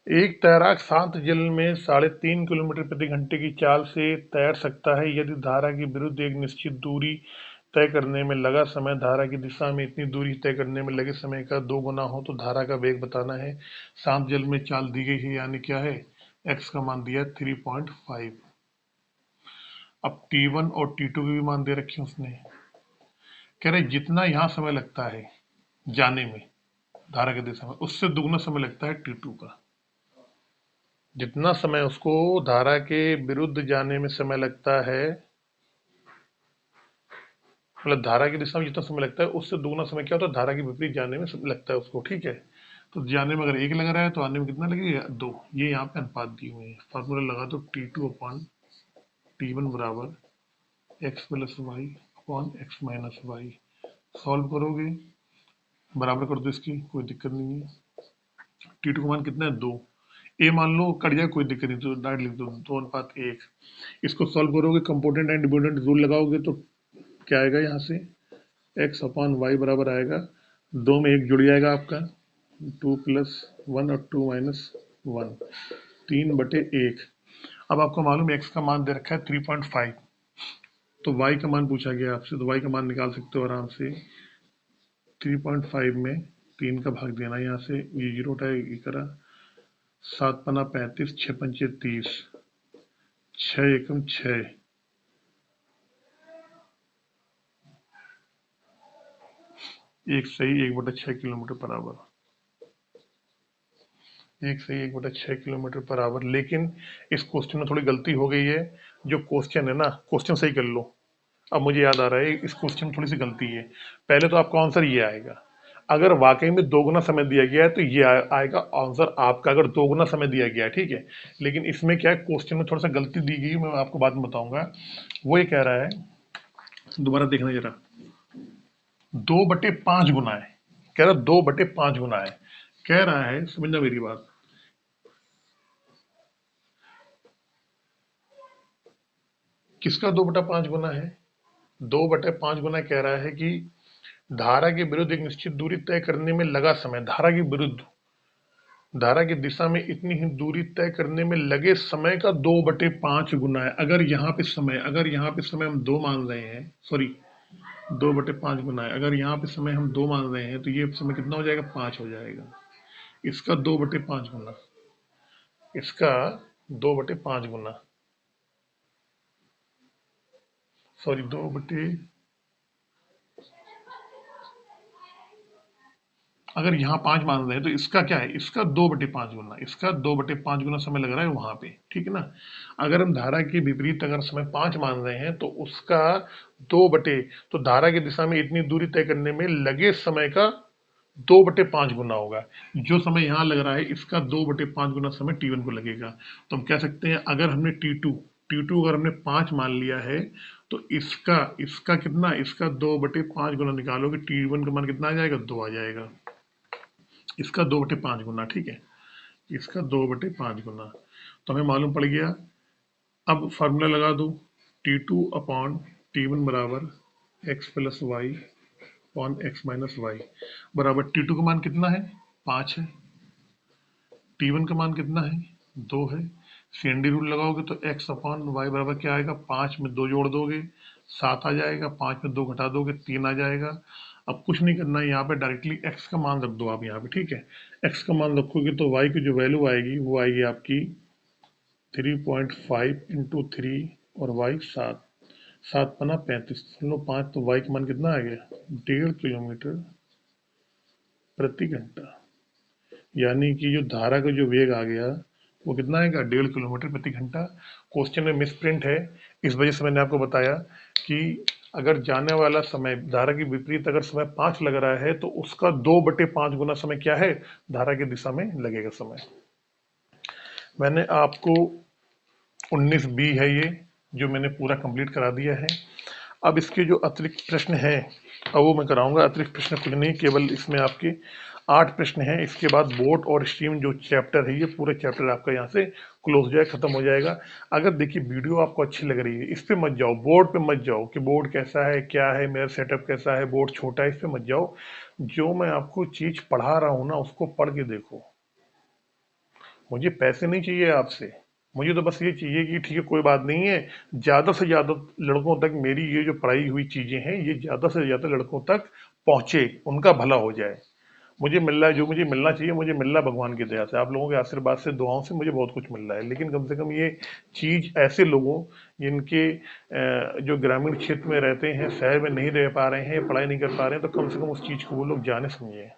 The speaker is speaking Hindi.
एक तैराक शांत जल में 3.5 किलोमीटर प्रति घंटे की चाल से तैर सकता है यदि धारा के विरुद्ध एक निश्चित दूरी तय करने में लगा समय धारा की दिशा में इतनी दूरी तय करने में लगे समय का 2 गुना हो तो धारा का वेग बताना है। शांत जल में चाल दी गई है, यानी क्या है, एक्स का मान दिया 3.5। अब T1 और T2 के भी मान दे रखे हैं उसने। कह रहे जितना यहाँ समय लगता है जाने में धारा की दिशा में, उससे दुगना समय लगता है T2 का। जितना समय उसको धारा के विरुद्ध जाने में समय लगता है, मतलब धारा की दिशा में जितना समय लगता है उससे दोगुना समय क्या होता है, धारा के विपरीत जाने में लगता है उसको। ठीक है, तो जाने में अगर 1 लग रहा है तो आने में कितना लगेगा, 2। ये यहाँ पे अनुपात दिए हुए हैं। फार्मूला लगा दो, T2/T1 बराबर x plus y upon x minus y. Solve करोगे, बराबर कर दो इसकी, कोई दिक्कत नहीं है। T2 का मान कितना है, 2। ए मान लो कट जाए, कोई दिक्कत नहीं, तो डायरेक्ट लिख दो 2:1। इसको सॉल्व करोगे, कंपोनेंट एंड डिपेंडेंट रूल लगाओगे तो क्या आएगा, यहाँ से एक्स अपॉन वाई बराबर आएगा, 2 में 1 जुड़ जाएगा आपका, 2+1 और 2-1, 3/1। अब आपको मालूम है एक्स का मान दे रखा है 3.5, तो वाई का मान पूछा गया आपसे, तो वाई का मान निकाल सकते हो आराम से। 3.5 में 3 का भाग देना, यहाँ से ये 0 उठाए, ये करा, 7×5 = 35, 6×5 = 30, 6×1 = 6, एक सही 1/6 किलोमीटर बराबर, 1 सही 1/6 किलोमीटर बराबर। लेकिन इस क्वेश्चन में थोड़ी गलती हो गई है। जो क्वेश्चन है ना, क्वेश्चन सही कर लो। अब मुझे याद आ रहा है, इस क्वेश्चन में थोड़ी सी गलती है। पहले तो आपका आंसर ये आएगा, अगर वाकई में 2 गुना समय दिया गया है तो ये आएगा आंसर आपका, अगर 2 गुना समय दिया गया है। ठीक है, लेकिन इसमें क्या है, क्वेश्चन में थोड़ा सा गलती दी गई है, मैं आपको बाद में बताऊंगा। वो ये कह रहा है, दोबारा देखना जरा, 2/5 गुना है, कह रहा 2/5 गुना है। कह रहा है, समझना मेरी बात, किसका 2/5 गुना है, 2/5 गुना कह रहा है कि धारा के विरुद्ध एक निश्चित दूरी तय करने में लगा समय, धारा के विरुद्ध, धारा की दिशा में इतनी ही दूरी तय करने में लगे समय का 2/5 गुना है। अगर यहाँ पे समय हम 2 मान रहे हैं, सॉरी, 2/5 गुना है, अगर यहाँ पे समय हम 2 मान रहे हैं तो ये समय कितना हो जाएगा, 5 हो जाएगा। इसका 2/5 गुना, इसका 2/5 गुना, सॉरी, अगर यहाँ 5 मान रहे हैं तो इसका क्या है, इसका 2/5 गुना, इसका 2/5 गुना समय लग रहा है वहां पे। ठीक है ना, अगर हम धारा के विपरीत अगर समय 5 मान रहे हैं तो उसका 2 बटे, तो धारा की दिशा में इतनी दूरी तय करने में लगे समय का 2/5 गुना होगा। जो समय यहाँ लग रहा है इसका 2/5 गुना समय T1 को लगेगा। तो हम कह सकते हैं, अगर हमने T2 अगर हमने 5 मान लिया है तो इसका इसका कितना, इसका 2/5 गुना निकालोगे, T1 का मान कितना आ जाएगा, 2 आ जाएगा। इसका 2/5 गुना, ठीक है, इसका 2/5 गुना, तो हमें मालूम पड़ गया। अब फार्मूला लगा दो, T2/T1 बराबर x plus y upon x minus y बराबर, T2 का मान कितना है, 5 है, T1 का मान कितना है, 2 है। सीएनडी रूल लगाओगे तो एक्स अपॉन वाई बराबर क्या आएगा, 5 में 2 जोड़ दोगे 7 आ जाएगा, 5 में 2 घटा दोगे 3 आ जाएगा। अब कुछ नहीं करना है, यहाँ पे डायरेक्टली एक्स का मान रख दो आप यहाँ पे। ठीक है, एक्स का मान रखोगे तो वाई की जो वैल्यू आएगी वो आएगी आपकी 3.5 × 3 और वाई 7, 7×5 = 35, सुन लो 5, तो वाई का मान कितना आ गया, 1.5 किलोमीटर प्रति घंटा। यानी कि जो धारा का जो वेग आ गया वो कितना आएगा, 1.5 किलोमीटर प्रति घंटा। क्वेश्चन में मिस प्रिंट है, इस वजह से मैंने आपको बताया कि अगर जाने वाला समय धारा के विपरीत अगर समय 5 लग रहा है तो उसका 2/5 गुना समय क्या है, धारा की दिशा में लगेगा समय। मैंने आपको 19B है ये, जो मैंने पूरा कंप्लीट करा दिया है। अब इसके जो अतिरिक्त प्रश्न हैं अब वो मैं कराऊंगा। अतिरिक्त प्रश्न कुछ नहीं, केवल इसमें आपके 8 प्रश्न हैं। इसके बाद बोट और स्ट्रीम जो चैप्टर है, ये पूरे चैप्टर आपका यहाँ से क्लोज हो जाए, खत्म हो जाएगा। अगर देखिए वीडियो आपको अच्छी लग रही है, इस पे मत जाओ, बोर्ड पे मत जाओ कि बोर्ड कैसा है, क्या है, मेरा सेटअप कैसा है, बोर्ड छोटा है, इस पे मत जाओ। जो मैं आपको चीज पढ़ा रहा हूँ ना, उसको पढ़ के देखो, मुझे पैसे नहीं चाहिए आपसे। मुझे तो बस ये चाहिए कि ठीक है, कोई बात नहीं है, ज़्यादा से ज़्यादा लड़कों तक मेरी ये जो पढ़ाई हुई चीज़ें हैं, ये ज़्यादा से ज़्यादा लड़कों तक पहुँचे, उनका भला हो जाए। मुझे मिल रहा है जो मुझे मिलना चाहिए, मुझे मिल रहा है भगवान की दया से, आप लोगों के आशीर्वाद से, दुआओं से मुझे बहुत कुछ मिल रहा है। लेकिन कम से कम ये चीज़ ऐसे लोगों, जिनके जो ग्रामीण क्षेत्र में रहते हैं, शहर में नहीं रह पा रहे हैं, पढ़ाई नहीं कर पा रहे हैं, तो कम से कम उस चीज़ को वो लोग जाने समझें।